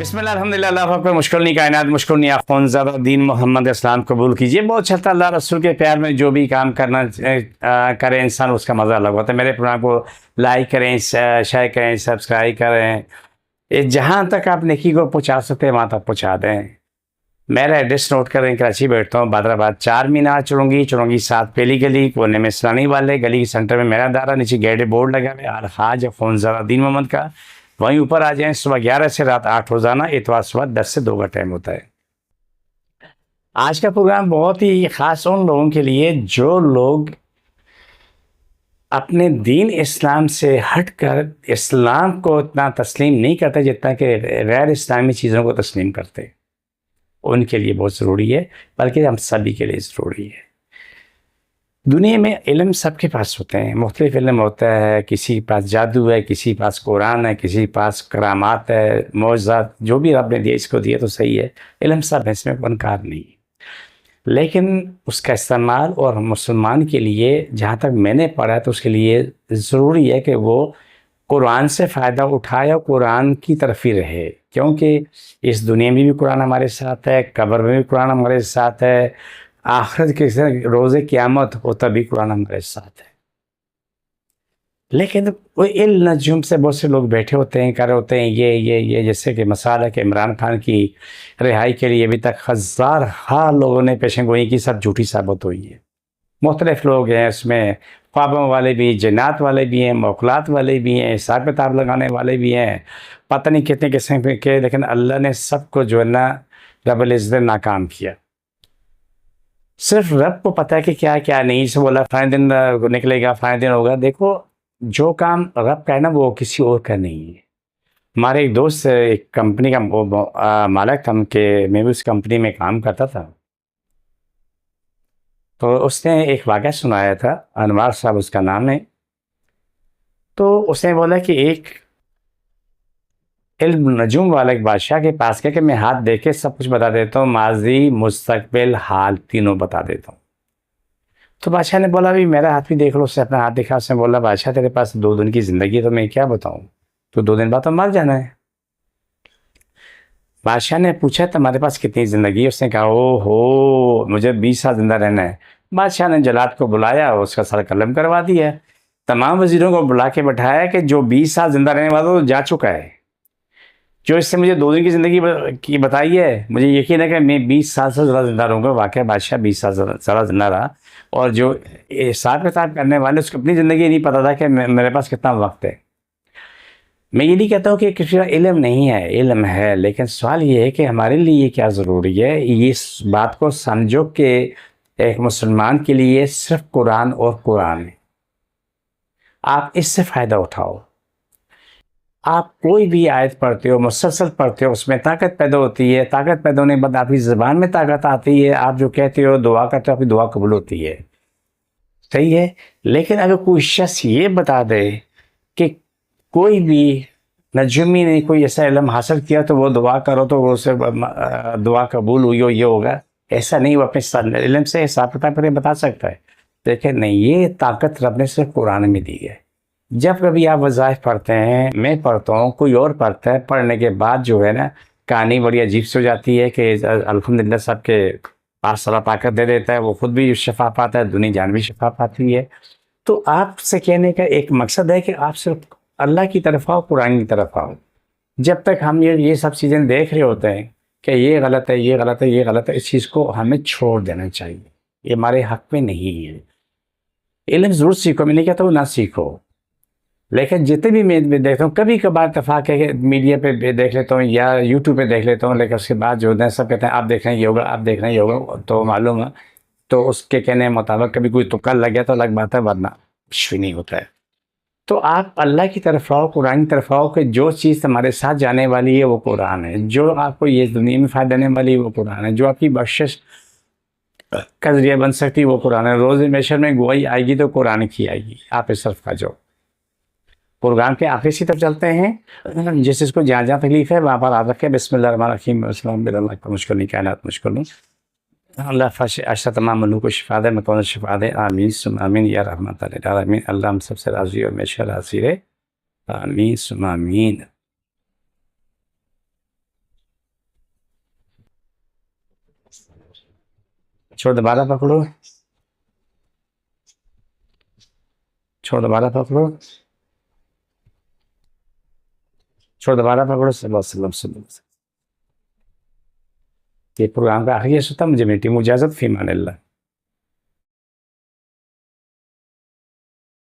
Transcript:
بسم اللہ الحمدللہ اللہ پاک پر مشکل نہیں کائنات مشکل نہیں آخون زیادہ دین محمد اسلام قبول کیجئے. بہت اچھا تھا. اللہ رسول کے پیار میں جو بھی کام کرنا کرے انسان اس کا مزہ الگ ہوتا ہے. میرے پروگرام کو لائک کریں, شیئر کریں, سبسکرائب کریں. جہاں تک آپ نیکی کو پہنچا سکتے ہیں وہاں تک پہنچا دیں. میرا ایڈریس نوٹ کریں. کراچی بیٹھتا ہوں, بادرآباد 4 مینار چرونگی 7 پہلی گلی کونے میں اسلامی والے گلی کے سینٹر میں میرا دارہ. نیچے گیٹ بورڈ لگا ہے الحاج اخون زیادہ دین محمد کا. وہیں اوپر آ جائیں. صبح 11 سے رات 8 روزانہ, اتوار صبح 10 سے 2 کا ٹائم ہوتا ہے. آج کا پروگرام بہت ہی خاص ان لوگوں کے لیے جو لوگ اپنے دین اسلام سے ہٹ کر اسلام کو اتنا تسلیم نہیں کرتے جتنا کہ غیر اسلامی چیزوں کو تسلیم کرتے. ان کے لیے بہت ضروری ہے, بلکہ ہم سبھی کے لیے ضروری ہے. دنیا میں علم سب کے پاس ہوتے ہیں, مختلف علم ہوتا ہے. کسی کے پاس جادو ہے, کسی کے پاس قرآن ہے, کسی کے پاس کرامات ہے, معجزات, جو بھی رب نے دیا اس کو دیا تو صحیح ہے. علم سب ہے, اس میں انکار نہیں. لیکن اس کا استعمال اور مسلمان کے لیے جہاں تک میں نے پڑھا تو اس کے لیے ضروری ہے کہ وہ قرآن سے فائدہ اٹھائے اور قرآن کی طرف ہی رہے. کیونکہ اس دنیا میں بھی قرآن ہمارے ساتھ ہے, قبر میں بھی قرآن ہمارے ساتھ ہے, آخرت کے روز قیامت ہوتا بھی قرآن ہمارے ساتھ ہے. لیکن وہ نجوم سے بہت سے لوگ بیٹھے ہوتے ہیں, کر رہے ہوتے ہیں یہ جیسے کہ مثال ہے کہ عمران خان کی رہائی کے لیے ابھی تک ہزارہ لوگوں نے پیشن گوئی کی, سب جھوٹی ثابت ہوئی ہے. مختلف لوگ ہیں اس میں, خوابوں والے بھی, جنات والے بھی ہیں, موکلات والے بھی ہیں, حساب کتاب لگانے والے بھی ہیں, پتہ نہیں کتنے قسم کے. لیکن اللہ نے سب کو جو ہے نا رب العزت نے ناکام کیا. صرف رب کو پتہ ہے کہ کیا کیا نہیں. سے بولا فائن دن نکلے گا, فائن دن ہوگا. دیکھو جو کام رب کا ہے نا وہ کسی اور کا نہیں ہے. ہمارے ایک دوست ایک کمپنی کا مالک تھا کہ میں بھی اس کمپنی میں کام کرتا تھا. تو اس نے ایک واقعہ سنایا تھا, انوار صاحب اس کا نام ہے. تو اس نے بولا کہ ایک علم نجوم والا ایک بادشاہ کے پاس گیا کہ میں ہاتھ دیکھ کے سب کچھ بتا دیتا ہوں, ماضی مستقبل حال تینوں بتا دیتا ہوں. تو بادشاہ نے بولا بھی میرا ہاتھ بھی دیکھ لو. اس نے اپنا ہاتھ دیکھا. اس نے بولا بادشاہ تیرے پاس 2 دن کی زندگی ہے تو میں کیا بتاؤں, تو 2 دن بعد تو مر جانا ہے. بادشاہ نے پوچھا تمہارے پاس کتنی زندگی ہے؟ اس نے کہا او ہو مجھے 20 سال زندہ رہنا ہے. بادشاہ نے جلاد کو بلایا, اس کا سر قلم کروا دیا. تمام وزیروں کو بلا کے بٹھایا کہ جو 20 سال زندہ رہنے والا وہ جا چکا ہے, جو اس سے مجھے 2 دن کی زندگی کی بتائی ہے, مجھے یقین ہے کہ میں 20 سال سے زیادہ زندہ رہوں گا. واقعہ بادشاہ 20 سال زیادہ زندہ رہا. اور جو حساب کتاب کرنے والے اس کو اپنی زندگی نہیں پتا تھا کہ میرے پاس کتنا وقت ہے. میں یہ نہیں کہتا ہوں کہ کسی کا علم نہیں ہے, علم ہے. لیکن سوال یہ ہے کہ ہمارے لیے کیا ضروری ہے. اس بات کو سمجھو کہ ایک مسلمان کے لیے صرف قرآن اور قرآن ہے. آپ اس سے فائدہ اٹھاؤ. آپ کوئی بھی آیت پڑھتے ہو, مسلسل پڑھتے ہو, اس میں طاقت پیدا ہوتی ہے. طاقت پیدا ہونے کے بعد آپ کی زبان میں طاقت آتی ہے. آپ جو کہتے ہو دعا کرتے ہو, آپ کی دعا قبول ہوتی ہے. صحیح ہے. لیکن اگر کوئی شخص یہ بتا دے کہ کوئی بھی نجومی نے کوئی ایسا علم حاصل کیا تو وہ دعا کرو تو وہ اسے دعا قبول ہوئی ہو, یہ ہوگا, ایسا نہیں. وہ اپنے علم سے حساب کتاب کرے بتا سکتا ہے. لیکن نہیں, یہ طاقت رب نے صرف قرآن میں دی ہے. جب کبھی آپ وظائف پڑھتے ہیں, میں پڑھتا ہوں, کوئی اور پڑھتا ہے, پڑھنے کے بعد جو ہے نا کہانی بڑی عجیب سے ہو جاتی ہے کہ الحمدللہ سب کے پاس اللہ طاقت دے دیتا ہے. وہ خود بھی شفا پاتا ہے, دنیا جان بھی شفا پاتی ہے. تو آپ سے کہنے کا ایک مقصد ہے کہ آپ صرف اللہ کی طرف آؤ, قرآن کی طرف آؤ. جب تک ہم یہ سب چیزیں دیکھ رہے ہوتے ہیں کہ یہ غلط ہے, یہ غلط ہے, یہ غلط ہے, اس چیز کو ہمیں چھوڑ دینا چاہیے. یہ ہمارے حق میں نہیں ہے. علم ضرور سیکھو, میں نہیں کہتا ہوں نہ سیکھو. لیکن جتنے بھی میں دیکھتا ہوں, کبھی کبھار اتفاق ہے کہ میڈیا پہ دیکھ لیتا ہوں یا یوٹیوب پہ دیکھ لیتا ہوں. لیکن اس کے بعد جو ہے سب کہتے ہیں آپ دیکھ رہے ہیں یہ ہوگا, آپ دیکھ رہے ہیں یہ ہوگا, تو معلوم ہے. تو اس کے کہنے مطابق کبھی کوئی تکا لگ گیا تو لگ بات ہے, ورنہ کچھ بھی نہیں ہوتا ہے. تو آپ اللہ کی طرف آؤ, قرآن کی طرف آؤ کہ جو چیز ہمارے ساتھ جانے والی ہے وہ قرآن ہے. جو آپ کو یہ دنیا میں فائدہ دینے والی ہے وہ قرآن ہے. جو آپ کی بخشش کا ذریعہ بن سکتی ہے وہ قرآن ہے. روز محشر میں گواہی آئے گی تو قرآن کی آئے گی. آپ اس طرف کا جو پروگرام کے آخری سی طرف چلتے ہیں. جس کو جہاں جہاں تکلیف ہے وہاں پر آ رکھے. بسم اللہ الرحمن الرحیم. السلام باللہ کا مشکل نہیں, کائنات مشکل نہیں. اللہ فش اشرا تمام ملوک کو شفا دے, مکون شفا دے. آمین ثم آمین یا رحمت العالمین. اللہ ہم سب سے راضی اور ہمیشہ راضی رہے. آمین ثم آمین. چھوڑ دوبارہ پکڑو، چھوڑ دوبارہ پکڑو، چھوڑ دوبارہ پکڑو، صلی اللہ علیہ وسلم۔ یہ پروگرام کا آخری ہوتا، مجھے میٹنگ میں اجازت، فی امان اللہ۔